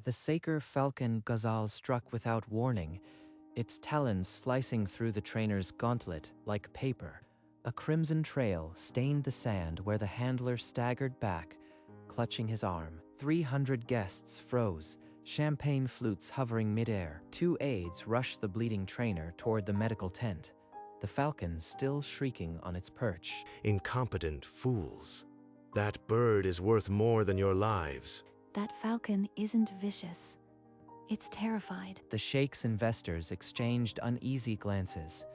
The Saker Falcon Ghazal struck without warning, its talons slicing through the trainer's gauntlet like paper. A crimson trail stained the sand where the handler staggered back, clutching his arm. 300 guests froze, champagne flutes hovering midair. 2 aides rushed the bleeding trainer toward the medical tent, the falcon still shrieking on its perch. Incompetent fools. That bird is worth more than your lives. That falcon isn't vicious. It's terrified. The Sheikh's investors exchanged uneasy glances.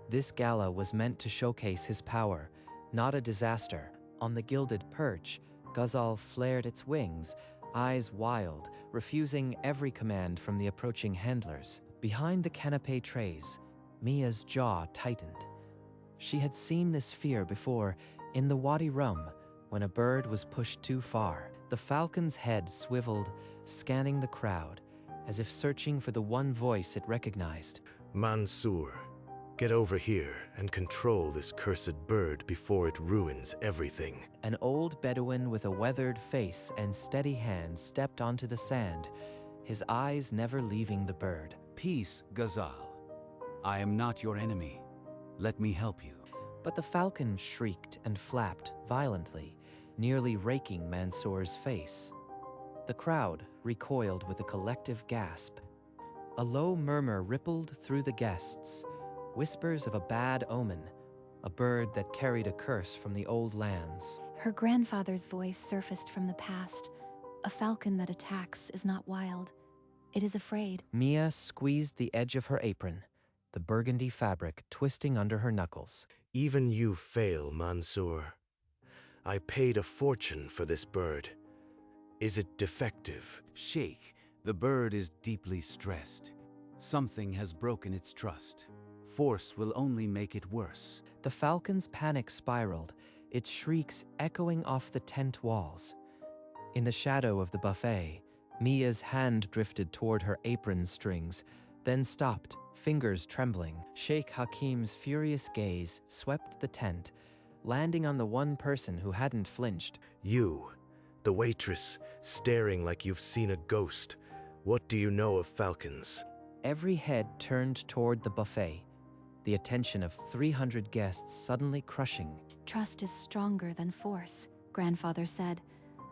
This gala was meant to showcase his power, not a disaster. On the gilded perch, Ghazal flared its wings, eyes wild, refusing every command from the approaching handlers. Behind the canapé trays, Mia's jaw tightened. She had seen this fear before, in the Wadi Rum, when a bird was pushed too far. The falcon's head swiveled, scanning the crowd, as if searching for the one voice it recognized. Mansour, get over here and control this cursed bird before it ruins everything. An old Bedouin with a weathered face and steady hands stepped onto the sand, his eyes never leaving the bird. Peace, Ghazal. I am not your enemy. Let me help you. But the falcon shrieked and flapped violently, nearly raking Mansour's face. The crowd recoiled with a collective gasp. A low murmur rippled through the guests, whispers of a bad omen, a bird that carried a curse from the old lands. Her grandfather's voice surfaced from the past. A falcon that attacks is not wild. It is afraid. Mia squeezed the edge of her apron, the burgundy fabric twisting under her knuckles. Even you fail, Mansour. I paid a fortune for this bird. Is it defective? Sheikh, the bird is deeply stressed. Something has broken its trust. Force will only make it worse. The falcon's panic spiraled, its shrieks echoing off the tent walls. In the shadow of the buffet, Mia's hand drifted toward her apron strings, then stopped, fingers trembling. Sheikh Hakim's furious gaze swept the tent, landing on the one person who hadn't flinched. You, the waitress, staring like you've seen a ghost. What do you know of falcons? Every head turned toward the buffet, the attention of 300 guests suddenly crushing. Trust is stronger than force, grandfather said,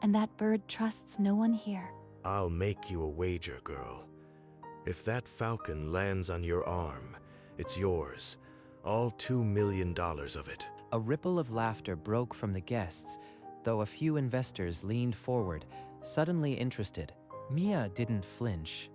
and that bird trusts no one here. I'll make you a wager, girl. If that falcon lands on your arm, it's yours. All $2 million of it. A ripple of laughter broke from the guests, though a few investors leaned forward, suddenly interested. Mia didn't flinch.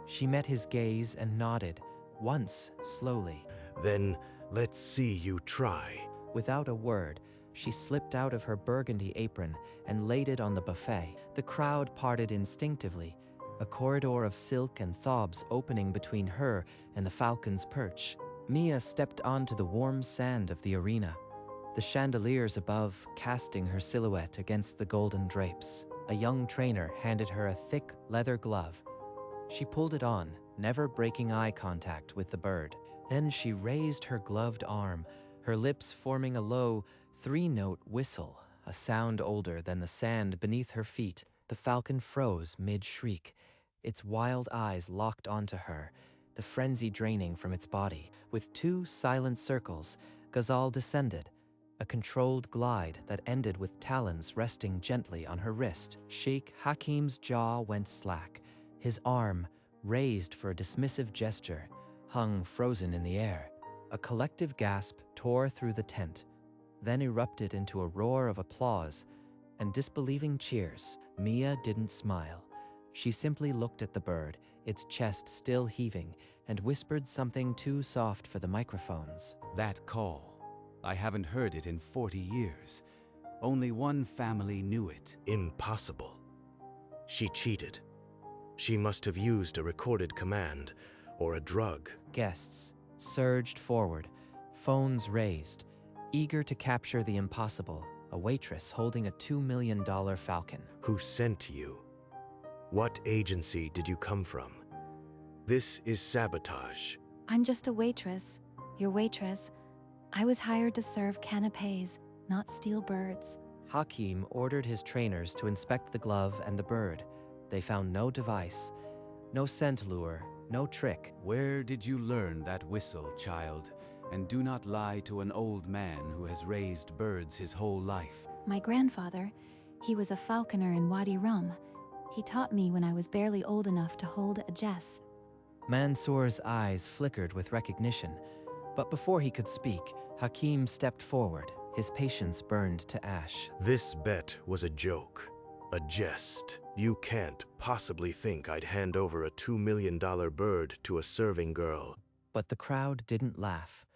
She met his gaze and nodded, once slowly. Then let's see you try. Without a word, she slipped out of her burgundy apron and laid it on the buffet. The crowd parted instinctively, a corridor of silk and thobs opening between her and the falcon's perch. Mia stepped onto the warm sand of the arena, the chandeliers above casting her silhouette against the golden drapes. A young trainer handed her a thick leather glove. She pulled it on, never breaking eye contact with the bird. Then she raised her gloved arm, her lips forming a low, 3-note whistle, a sound older than the sand beneath her feet. The falcon froze mid-shriek, its wild eyes locked onto her, the frenzy draining from its body. With 2 silent circles, Ghazal descended, a controlled glide that ended with talons resting gently on her wrist. Sheikh Hakim's jaw went slack, his arm, raised for a dismissive gesture, hung frozen in the air. A collective gasp tore through the tent, then erupted into a roar of applause and disbelieving cheers. Mia didn't smile. She simply looked at the bird, its chest still heaving, and whispered something too soft for the microphones. That call. I haven't heard it in 40 years. Only one family knew it. Impossible. She cheated. She must have used a recorded command or a drug. Guests surged forward, phones raised, eager to capture the impossible, a waitress holding a $2 million falcon. Who sent you? What agency did you come from? This is sabotage. I'm just a waitress, your waitress. I was hired to serve canapés, not steal birds. Hakim ordered his trainers to inspect the glove and the bird. They found no device, no scent lure, no trick. Where did you learn that whistle, child? And do not lie to an old man who has raised birds his whole life. My grandfather, he was a falconer in Wadi Rum. He taught me when I was barely old enough to hold a jess. Mansour's eyes flickered with recognition, but before he could speak, Hakim stepped forward. His patience burned to ash. This bet was a joke, a jest. You can't possibly think I'd hand over a $2 million bird to a serving girl. But the crowd didn't laugh.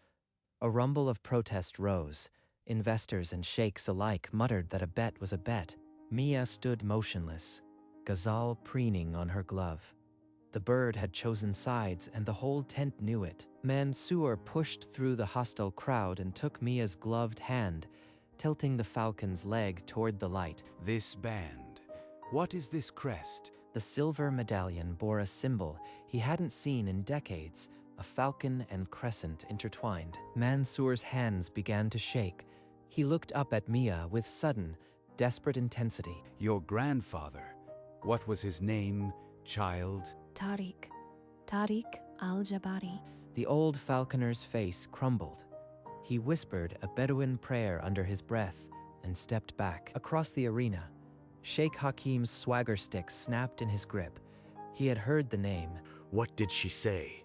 A rumble of protest rose. Investors and sheikhs alike muttered that a bet was a bet. Mia stood motionless, Ghazal preening on her glove. The bird had chosen sides, and the whole tent knew it. Mansour pushed through the hostile crowd and took Mia's gloved hand, tilting the falcon's leg toward the light. This band. What is this crest? The silver medallion bore a symbol he hadn't seen in decades, a falcon and crescent intertwined. Mansour's hands began to shake. He looked up at Mia with sudden, desperate intensity. Your grandfather. What was his name, child? Tariq al-Jabari. The old falconer's face crumbled. He whispered a Bedouin prayer under his breath and stepped back. Across the arena, Sheikh Hakim's swagger stick snapped in his grip. He had heard the name. What did she say?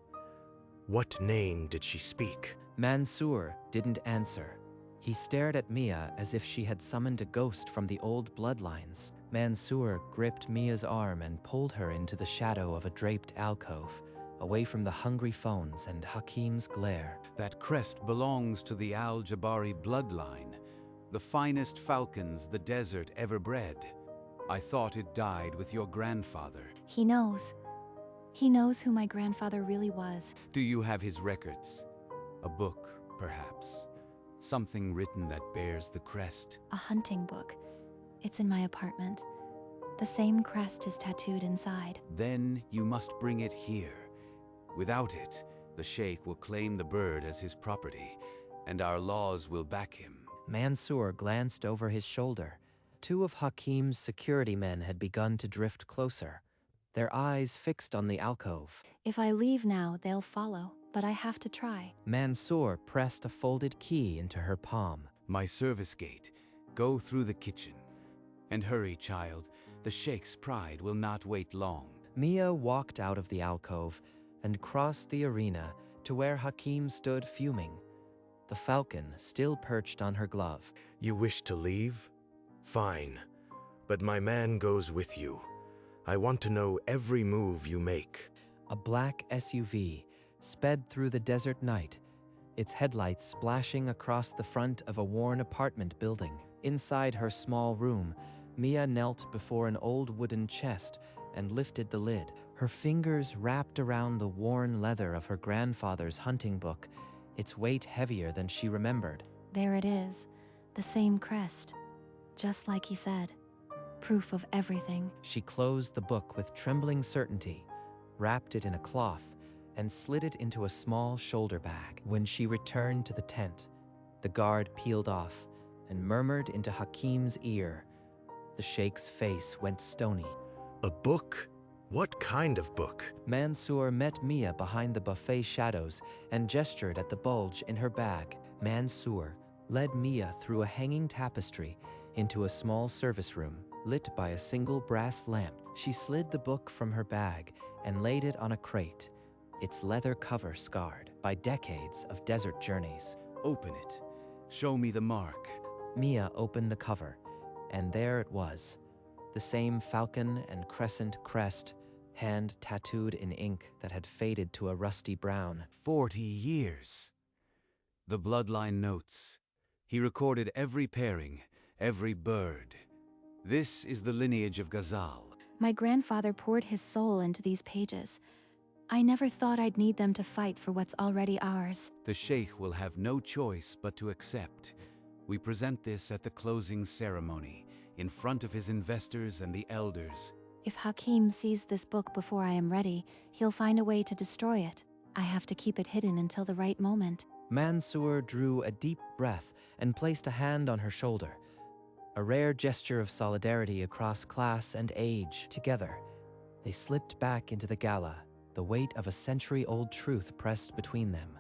What name did she speak? Mansour didn't answer. He stared at Mia as if she had summoned a ghost from the old bloodlines. Mansour gripped Mia's arm and pulled her into the shadow of a draped alcove, away from the hungry phones and Hakim's glare. That crest belongs to the Al-Jabari bloodline, the finest falcons the desert ever bred. I thought it died with your grandfather. He knows. He knows who my grandfather really was. Do you have his records? A book, perhaps? Something written that bears the crest? A hunting book. It's in my apartment. The same crest is tattooed inside. Then you must bring it here. Without it, the sheikh will claim the bird as his property, and our laws will back him. Mansour glanced over his shoulder. Two of Hakim's security men had begun to drift closer, their eyes fixed on the alcove. If I leave now, they'll follow, but I have to try. Mansour pressed a folded key into her palm. My service gate. Go through the kitchen. And hurry, child. The sheikh's pride will not wait long. Mia walked out of the alcove and crossed the arena to where Hakim stood fuming, the falcon still perched on her glove. You wish to leave? Fine. But my man goes with you. I want to know every move you make. A black SUV sped through the desert night, its headlights splashing across the front of a worn apartment building. Inside her small room, Mia knelt before an old wooden chest and lifted the lid. Her fingers wrapped around the worn leather of her grandfather's hunting book, its weight heavier than she remembered. There it is, the same crest, just like he said. Proof of everything. She closed the book with trembling certainty, wrapped it in a cloth, and slid it into a small shoulder bag. When she returned to the tent, the guard peeled off and murmured into Hakim's ear. The sheikh's face went stony. A book? What kind of book? Mansour met Mia behind the buffet shadows and gestured at the bulge in her bag. Mansour led Mia through a hanging tapestry into a small service room, lit by a single brass lamp. She slid the book from her bag and laid it on a crate, its leather cover scarred by decades of desert journeys. Open it. Show me the mark. Mia opened the cover, and there it was, the same falcon and crescent crest, hand tattooed in ink that had faded to a rusty brown. 40 years. The bloodline notes. He recorded every pairing, every bird. This is the lineage of Ghazal. My grandfather poured his soul into these pages. I never thought I'd need them to fight for what's already ours. The sheikh will have no choice but to accept. We present this at the closing ceremony, in front of his investors and the elders. If Hakim sees this book before I am ready, he'll find a way to destroy it. I have to keep it hidden until the right moment. Mansour drew a deep breath and placed a hand on her shoulder. A rare gesture of solidarity across class and age. Together, They slipped back into the gala, the weight of a century-old truth pressed between them,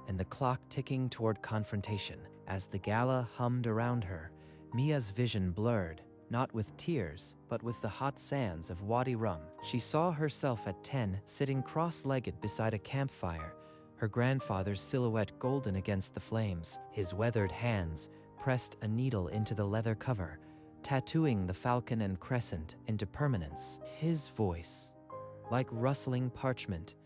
and the clock ticking toward confrontation. As the gala hummed around her, Mia's vision blurred, not with tears, but with the hot sands of Wadi Rum. She saw herself at 10, sitting cross-legged beside a campfire, her grandfather's silhouette golden against the flames. His weathered hands pressed a needle into the leather cover, tattooing the falcon and crescent into permanence. His voice, like rustling parchment,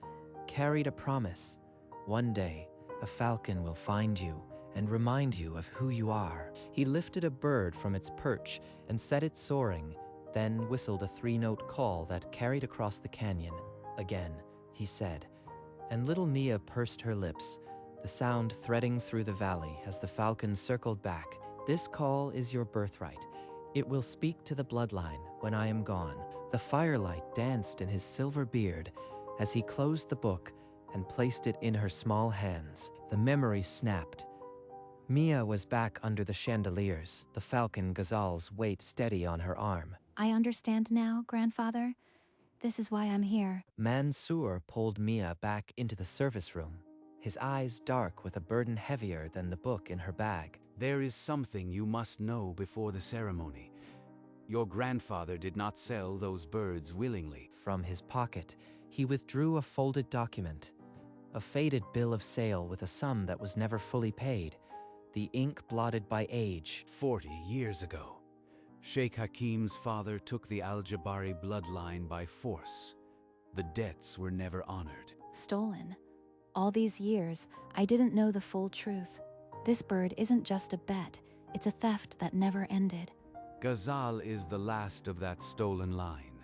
carried a promise. One day, a falcon will find you and remind you of who you are. He lifted a bird from its perch and set it soaring, then whistled a 3-note call that carried across the canyon. Again, he said, and little Mia pursed her lips, the sound threading through the valley as the falcon circled back. This call is your birthright. It will speak to the bloodline when I am gone. The firelight danced in his silver beard as he closed the book and placed it in her small hands. The memory snapped. Mia was back under the chandeliers, the falcon Ghazal's weight steady on her arm. I understand now, grandfather. This is why I'm here. Mansour pulled Mia back into the service room, his eyes dark with a burden heavier than the book in her bag. There is something you must know before the ceremony. Your grandfather did not sell those birds willingly. From his pocket, he withdrew a folded document, a faded bill of sale with a sum that was never fully paid, the ink blotted by age. 40 years ago, Sheikh Hakim's father took the Al-Jabari bloodline by force. The debts were never honored. Stolen. All these years, I didn't know the full truth. This bird isn't just a bet, it's a theft that never ended. Ghazal is the last of that stolen line.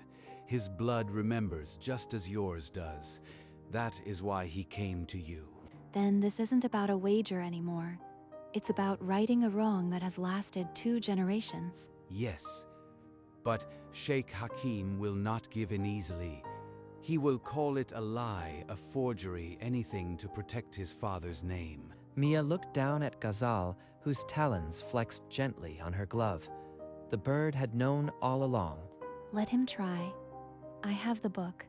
His blood remembers just as yours does. That is why he came to you. Then this isn't about a wager anymore. It's about righting a wrong that has lasted 2 generations. Yes, but Sheikh Hakim will not give in easily. He will call it a lie, a forgery, anything to protect his father's name. Mia looked down at Ghazal, whose talons flexed gently on her glove. The bird had known all along. Let him try. I have the book,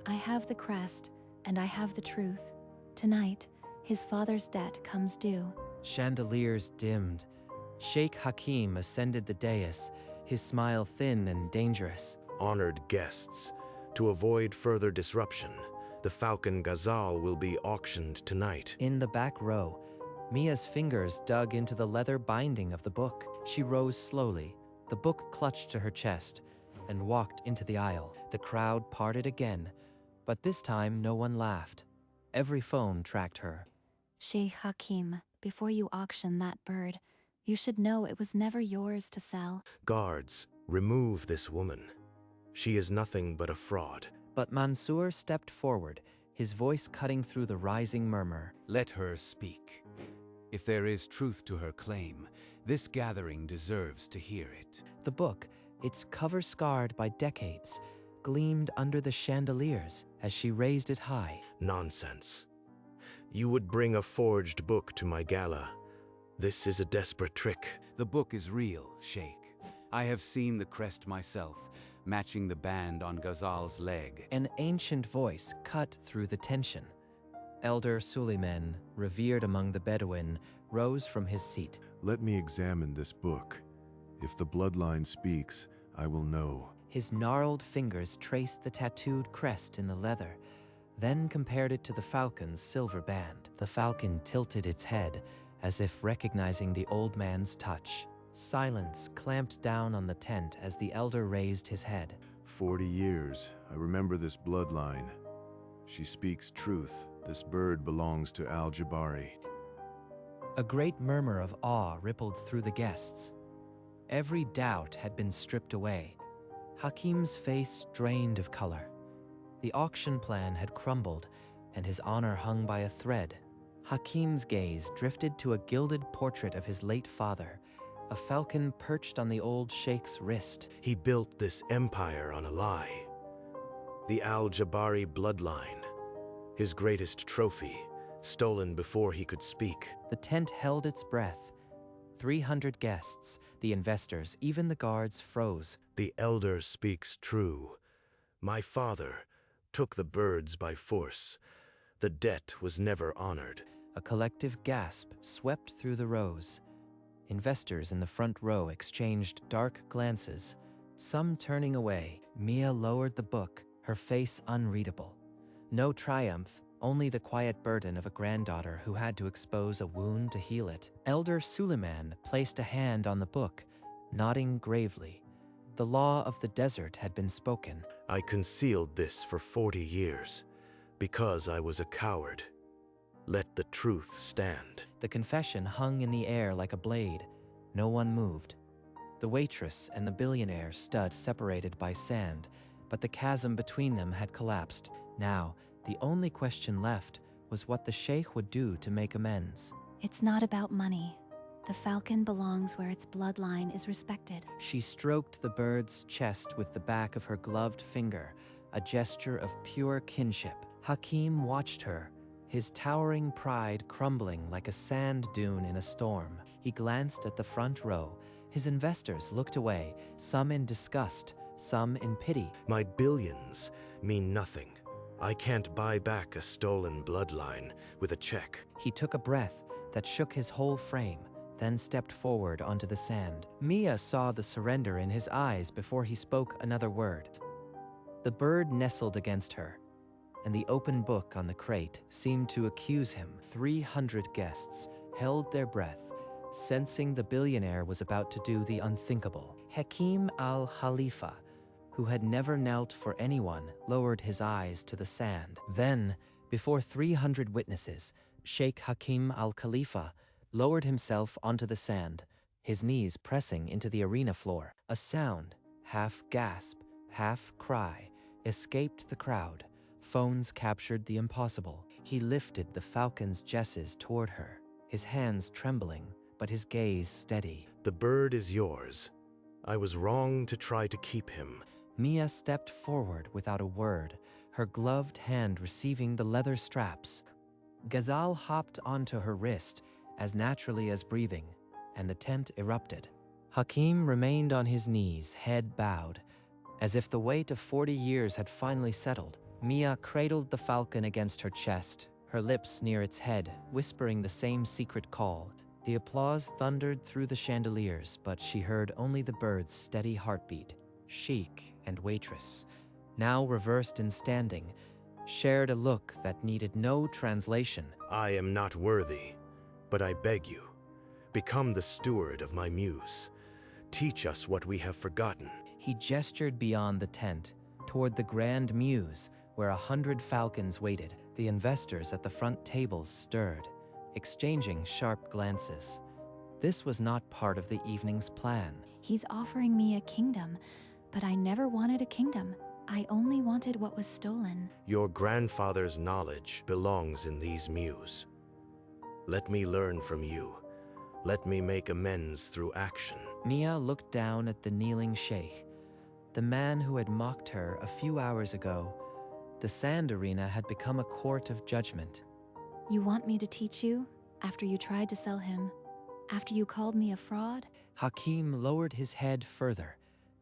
I have the crest, and I have the truth. Tonight, his father's debt comes due. Chandeliers dimmed. Sheikh Hakim ascended the dais, his smile thin and dangerous. Honored guests, to avoid further disruption, the Falcon Ghazal will be auctioned tonight. In the back row, Mia's fingers dug into the leather binding of the book. She rose slowly, the book clutched to her chest, and walked into the aisle. The crowd parted again, but this time no one laughed. Every phone tracked her. Sheikh Hakim, before you auction that bird, you should know it was never yours to sell. Guards, remove this woman. She is nothing but a fraud. But Mansour stepped forward, his voice cutting through the rising murmur. Let her speak. If there is truth to her claim, this gathering deserves to hear it. The book, its cover scarred by decades, gleamed under the chandeliers as she raised it high. Nonsense. You would bring a forged book to my gala. This is a desperate trick. The book is real, Sheikh. I have seen the crest myself, matching the band on Ghazal's leg. An ancient voice cut through the tension. Elder Suleiman, revered among the Bedouin, rose from his seat. Let me examine this book. If the bloodline speaks, I will know. His gnarled fingers traced the tattooed crest in the leather, then compared it to the falcon's silver band. The falcon tilted its head, as if recognizing the old man's touch. Silence clamped down on the tent as the elder raised his head. 40 years. I remember this bloodline. She speaks truth. This bird belongs to Al-Jabari. A great murmur of awe rippled through the guests. Every doubt had been stripped away. Hakim's face drained of color. The auction plan had crumbled, and his honor hung by a thread. Hakim's gaze drifted to a gilded portrait of his late father, a falcon perched on the old sheikh's wrist. He built this empire on a lie. The Al-Jabari bloodline, his greatest trophy, stolen before he could speak. The tent held its breath. 300 guests, the investors, even the guards froze. The elder speaks true. My father took the birds by force. The debt was never honored. A collective gasp swept through the rows. Investors in the front row exchanged dark glances, some turning away. Mia lowered the book, her face unreadable. No triumph, only the quiet burden of a granddaughter who had to expose a wound to heal it. Elder Suleiman placed a hand on the book, nodding gravely. The law of the desert had been spoken. I concealed this for 40 years because I was a coward. Let the truth stand. The confession hung in the air like a blade. No one moved. The waitress and the billionaire stood separated by sand, but the chasm between them had collapsed. Now, the only question left was what the sheikh would do to make amends. It's not about money. The falcon belongs where its bloodline is respected. She stroked the bird's chest with the back of her gloved finger, a gesture of pure kinship. Hakim watched her, his towering pride crumbling like a sand dune in a storm. He glanced at the front row. His investors looked away, some in disgust, some in pity. My billions mean nothing. I can't buy back a stolen bloodline with a check. He took a breath that shook his whole frame, then stepped forward onto the sand. Mia saw the surrender in his eyes before he spoke another word. The bird nestled against her, and the open book on the crate seemed to accuse him. 300 guests held their breath, sensing the billionaire was about to do the unthinkable. Hakim al-Khalifa, who had never knelt for anyone, lowered his eyes to the sand. Then, before 300 witnesses, Sheikh Hakim al-Khalifa lowered himself onto the sand, his knees pressing into the arena floor. A sound, half gasp, half cry, escaped the crowd. Phones captured the impossible. He lifted the falcon's jesses toward her, his hands trembling, but his gaze steady. The bird is yours. I was wrong to try to keep him. Mia stepped forward without a word, her gloved hand receiving the leather straps. Ghazal hopped onto her wrist, as naturally as breathing, and the tent erupted. Hakim remained on his knees, head bowed, as if the weight of 40 years had finally settled. Mia cradled the falcon against her chest, her lips near its head, whispering the same secret call. The applause thundered through the chandeliers, but she heard only the bird's steady heartbeat. Sheik and waitress, now reversed in standing, shared a look that needed no translation. I am not worthy, but I beg you, become the steward of my muse. Teach us what we have forgotten. He gestured beyond the tent, toward the grand muse, where 100 falcons waited. The investors at the front tables stirred, exchanging sharp glances. This was not part of the evening's plan. He's offering me a kingdom, but I never wanted a kingdom. I only wanted what was stolen. Your grandfather's knowledge belongs in these muse. Let me learn from you. Let me make amends through action. Mia looked down at the kneeling sheikh, the man who had mocked her a few hours ago. The sand arena had become a court of judgment. You want me to teach you? After you tried to sell him? After you called me a fraud? Hakim lowered his head further,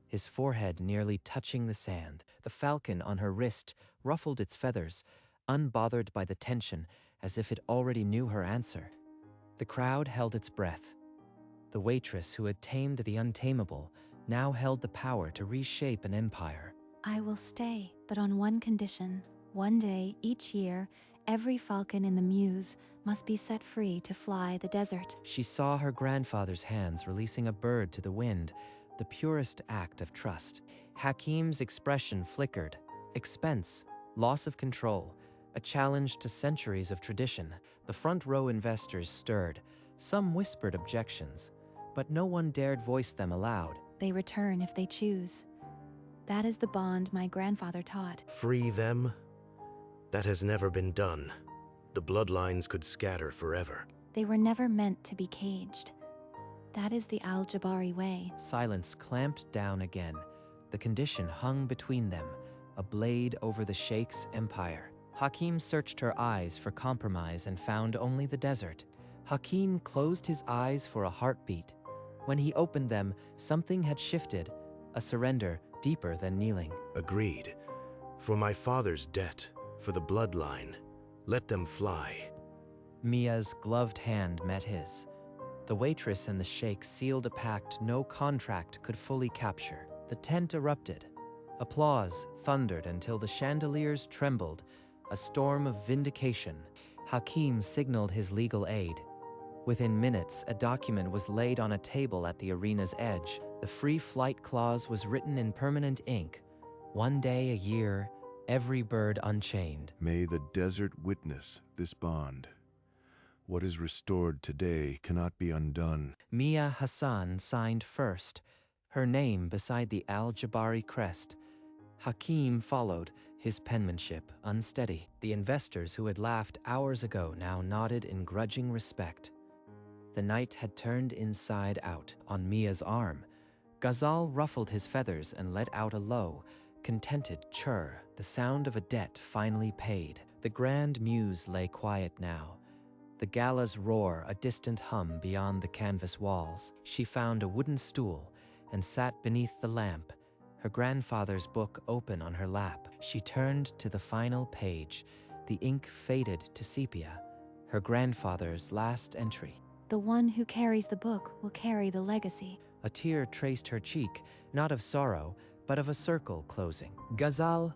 his forehead nearly touching the sand. The falcon on her wrist ruffled its feathers, unbothered by the tension, as if it already knew her answer. The crowd held its breath. The waitress who had tamed the untamable now held the power to reshape an empire. I will stay, but on one condition. One day, each year, every falcon in the muse must be set free to fly the desert. She saw her grandfather's hands releasing a bird to the wind, the purest act of trust. Hakim's expression flickered. Expense, loss of control, a challenge to centuries of tradition. The front row investors stirred. Some whispered objections, but no one dared voice them aloud. They return if they choose. That is the bond my grandfather taught. Free them? That has never been done. The bloodlines could scatter forever. They were never meant to be caged. That is the Al-Jabari way. Silence clamped down again. The condition hung between them, a blade over the sheikh's empire. Hakim searched her eyes for compromise and found only the desert. Hakim closed his eyes for a heartbeat. When he opened them, something had shifted, a surrender deeper than kneeling. Agreed. For my father's debt, for the bloodline, let them fly. Mia's gloved hand met his. The waitress and the sheikh sealed a pact no contract could fully capture. The tent erupted. Applause thundered until the chandeliers trembled, a storm of vindication. Hakim signaled his legal aid. Within minutes, a document was laid on a table at the arena's edge. The free flight clause was written in permanent ink. One day a year, every bird unchained. May the desert witness this bond. What is restored today cannot be undone. Mia Hassan signed first, her name beside the Al-Jabari crest. Hakim followed, his penmanship unsteady. The investors who had laughed hours ago now nodded in grudging respect. The night had turned inside out. On Mia's arm, Ghazal ruffled his feathers and let out a low, contented churr, the sound of a debt finally paid. The grand muse lay quiet now. The gala's roar a distant hum beyond the canvas walls. She found a wooden stool and sat beneath the lamp, her grandfather's book open on her lap. She turned to the final page. The ink faded to sepia, her grandfather's last entry. The one who carries the book will carry the legacy. A tear traced her cheek, not of sorrow, but of a circle closing. Ghazal,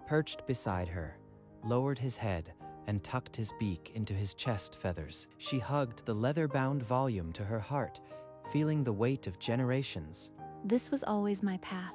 perched beside her, lowered his head and tucked his beak into his chest feathers. She hugged the leather-bound volume to her heart, feeling the weight of generations. This was always my path.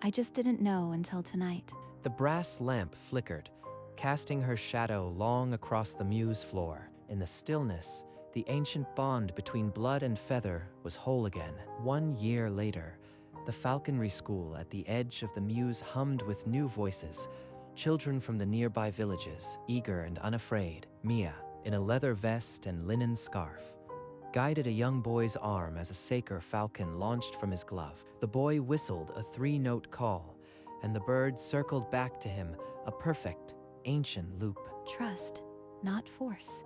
I just didn't know until tonight. The brass lamp flickered, casting her shadow long across the mews floor. In the stillness, the ancient bond between blood and feather was whole again. 1 year later, the falconry school at the edge of the mews hummed with new voices, children from the nearby villages, eager and unafraid. Mia, in a leather vest and linen scarf, guided a young boy's arm as a saker falcon launched from his glove. The boy whistled a 3-note call, and the bird circled back to him, a perfect, ancient loop. Trust, not force.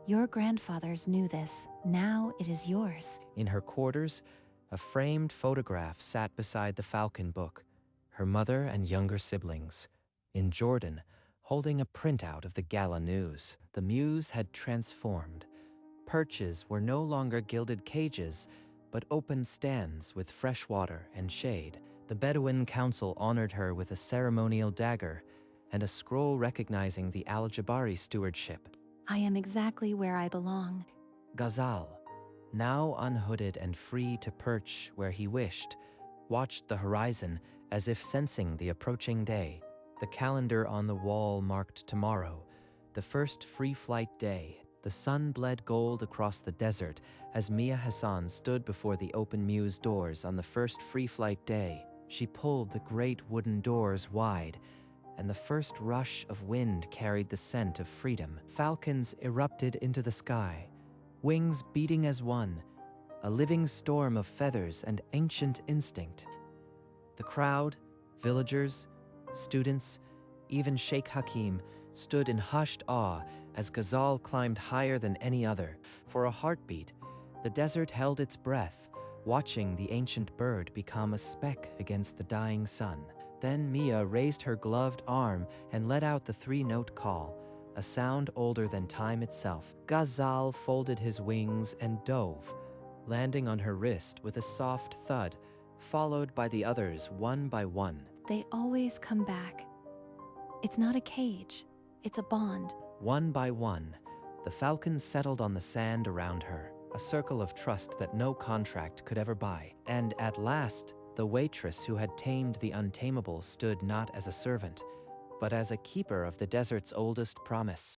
Your grandfathers knew this. Now it is yours. In her quarters, a framed photograph sat beside the falcon book, her mother and younger siblings. In Jordan, holding a printout of the gala news. The muse had transformed. Perches were no longer gilded cages, but open stands with fresh water and shade. The Bedouin council honored her with a ceremonial dagger and a scroll recognizing the Al-Jabari stewardship. I am exactly where I belong. Ghazal, now unhooded and free to perch where he wished, watched the horizon as if sensing the approaching day. The calendar on the wall marked tomorrow, the first free flight day. The sun bled gold across the desert as Mia Hassan stood before the open mews doors on the first free flight day. She pulled the great wooden doors wide, and the first rush of wind carried the scent of freedom. Falcons erupted into the sky, wings beating as one, a living storm of feathers and ancient instinct. The crowd, villagers, students, even Sheikh Hakim, stood in hushed awe as Ghazal climbed higher than any other. For a heartbeat, the desert held its breath, watching the ancient bird become a speck against the dying sun. Then Mia raised her gloved arm and let out the 3-note call, a sound older than time itself. Ghazal folded his wings and dove, landing on her wrist with a soft thud, followed by the others one by one. They always come back. It's not a cage, it's a bond. One by one, the falcons settled on the sand around her, a circle of trust that no contract could ever buy. And at last, the waitress who had tamed the untamable stood not as a servant, but as a keeper of the desert's oldest promise.